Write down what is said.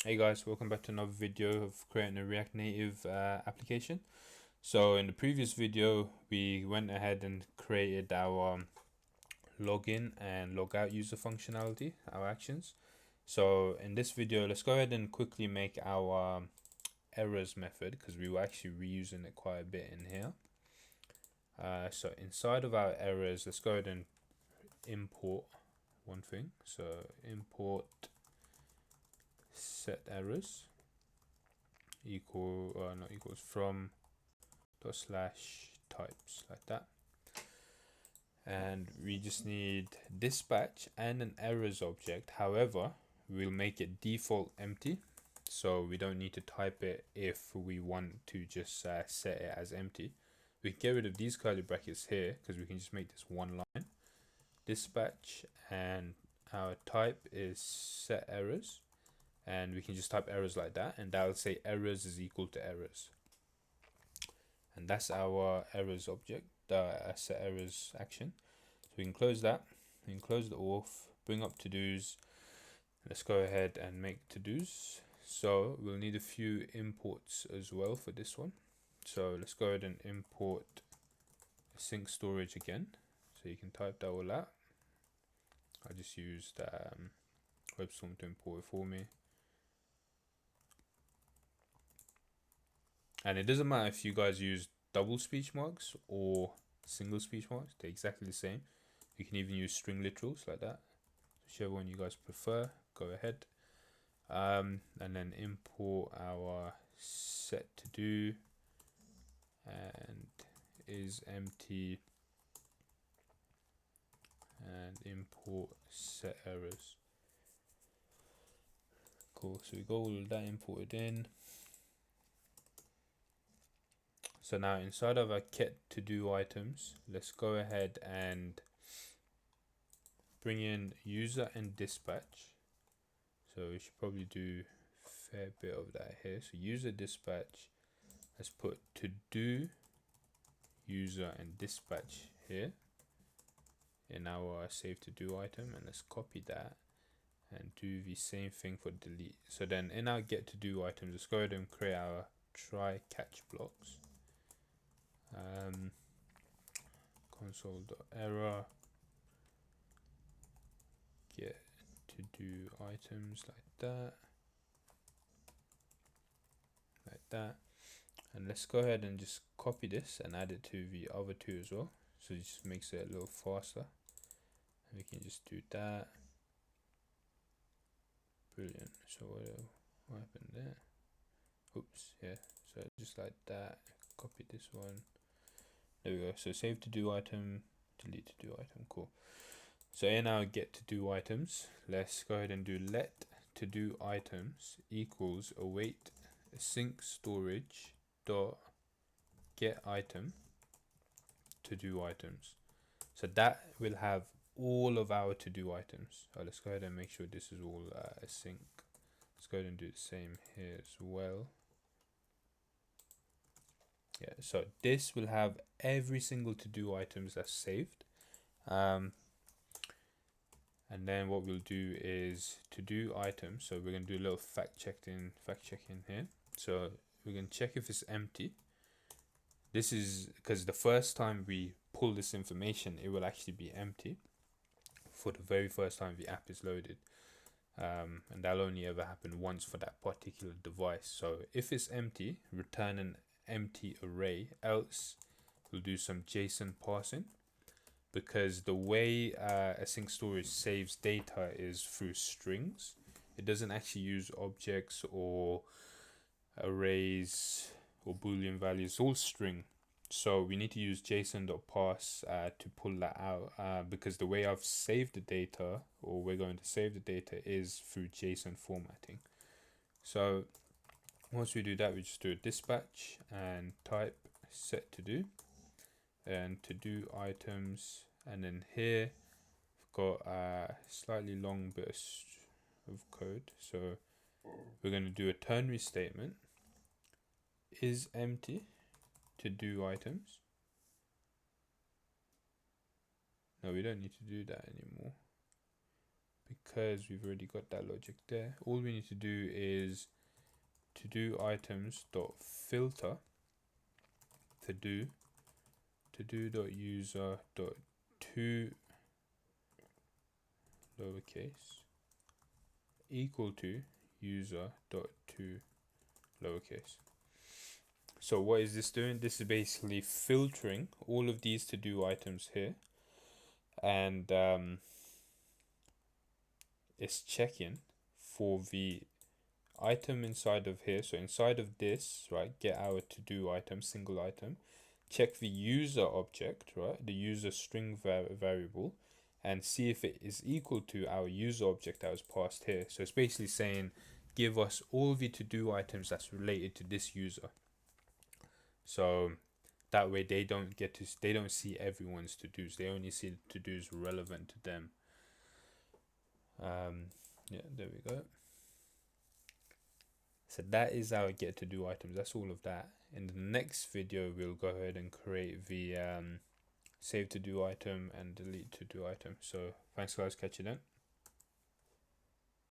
Hey guys, welcome back to another video of creating a React Native application. So in the previous video, we went ahead and created our login and logout user functionality, our actions. So in this video, let's go ahead and quickly make our errors method because we were actually reusing it quite a bit in here. So inside of our errors, let's go ahead and import one thing. So import set errors not equals from dot slash types like that, and we just need dispatch and an errors object. However, we'll make it default empty, so we don't need to type it if we want to just set it as empty. We can get rid of these curly brackets here because we can just make this one line. Dispatch and our type is set errors, and we can just type errors like that, and that will say errors is equal to errors. And that's our errors object, set errors action. So we can close that, we can close the auth, bring up to-dos. Let's go ahead and make to-dos. So we'll need a few imports as well for this one. So let's go ahead and import sync storage again. So you can type that all out. I just used WebStorm to import it for me. And it doesn't matter if you guys use double speech marks or single speech marks, they're exactly the same. You can even use string literals like that. Whichever one you guys prefer, go ahead. And then import our set to do and is empty, and import set errors. Cool, so we got all of that imported in. So now inside of our get to do items, let's go ahead and bring in user and dispatch. So we should probably do a fair bit of that here. So user dispatch, let's put to do user and dispatch here in our save to do item, and let's copy that and do the same thing for delete. So then in our get to do items, let's go ahead and create our try catch blocks. Console.error get to do items like that, and let's go ahead and just copy this and add it to the other two as well, so it just makes it a little faster. And we can just do that. Brilliant. So what happened there? Oops, yeah. So just like that, copy this one. There we go. So save to do item, delete to do item. Cool. So in our get to do items, let's go ahead and do let to do items equals await sync storage dot get item to do items. So that will have all of our to do items. So let's go ahead and make sure this is all sync. Let's go ahead and do the same here as well. Yeah, so this will have every single to do items that's saved. And then what we'll do is to do items. So we're going to do a little fact checking here. So we're going to check if it's empty. This is because the first time we pull this information, it will actually be empty for the very first time the app is loaded. And that'll only ever happen once for that particular device. So if it's empty, return an empty array, else we'll do some JSON parsing, because the way async storage saves data is through strings. It doesn't actually use objects or arrays or boolean values. It's all string. So we need to use json.parse to pull that out, because the way I've saved the data, or we're going to save the data, is through JSON formatting. So once we do that, we just do a dispatch and type set to do and to do items, and then here we've got a slightly long bit of code. So we're going to do a ternary statement is empty to do items. No, we don't need to do that anymore, because we've already got that logic there, all we need to do is to do items dot filter to do dot user dot to lowercase equal to user dot to lowercase. So what is this doing? This is basically filtering all of these to do items here, and it's checking for the item inside of here. So inside of this, right, get our to do item, single item, check the user object, right, the user string variable, and see if it is equal to our user object that was passed here. So it's basically saying give us all the to do items that's related to this user. So that way they don't see everyone's to dos, they only see the to dos relevant to them. Yeah, there we go. So that is our get to do items. That's all of that. In the next video, we'll go ahead and create the save to do item and delete to do item. So thanks guys, catch you then.